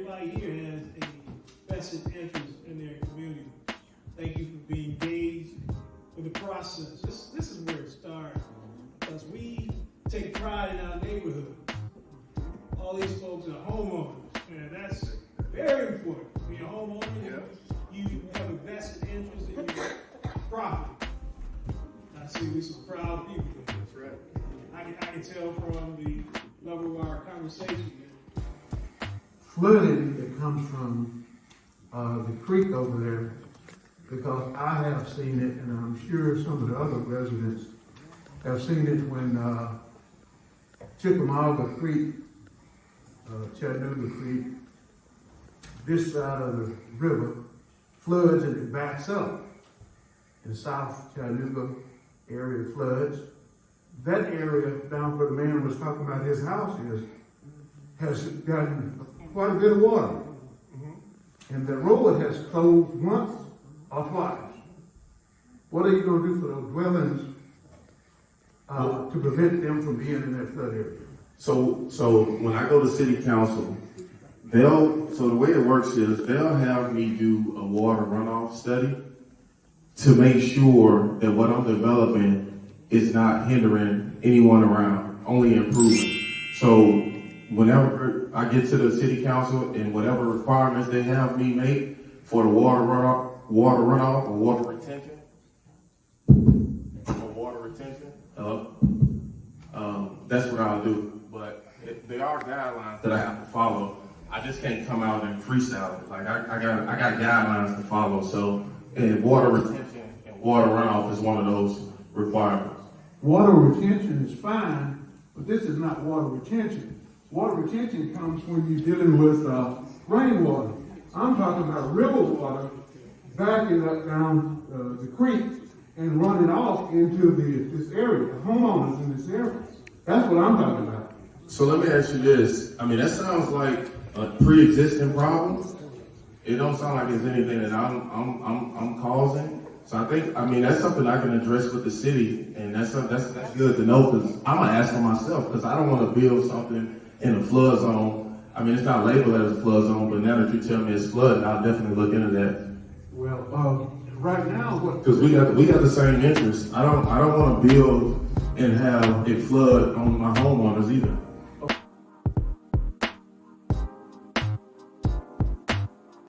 everybody here has a vested interest in their community. Thank you for being engaged with the process. This is where it starts, because we take pride in our neighborhood. All these folks are homeowners, and that's very important. When you're a homeowner, you have a vested interest in your property. I see we some proud people there. That's right. I can tell from the level of our conversation. Flooding that comes from the creek over there, because I have seen it, and I'm sure some of the other residents have seen it when Chickamauga Creek, Chattanooga Creek, this side of the river floods and it backs up. The South Chattanooga area floods. That area down where the man was talking about his house has gotten quite a bit of water. Mm-hmm. And the road has closed once or twice. What are you going to do for those dwellings to prevent them from being in that flood area? So when I go to city council, so the way it works is they'll have me do a water runoff study to make sure that what I'm developing is not hindering anyone around, only improving. So whenever I get to the city council and whatever requirements they have me make for the water runoff or water retention, that's what I'll do. But there are guidelines that I have to follow. I just can't come out and freestyle it. Like I got guidelines to follow. So water retention and water runoff is one of those requirements. Water retention is fine, but this is not water retention. Water retention comes when you're dealing with rainwater. I'm talking about river water backing up down the creek and running off into this area, the homeowners in this area. That's what I'm talking about. So let me ask you this. I mean, that sounds like a pre-existing problem. It don't sound like it's anything that I'm causing. So that's something I can address with the city, and that's good to know, because I'm gonna ask for myself, because I don't want to build something in a flood zone. I mean, it's not labeled as a flood zone, but now that you tell me it's flooding, I'll definitely look into that. Well, right now, because we got the same interest. I don't want to build and have it flood on my homeowners either.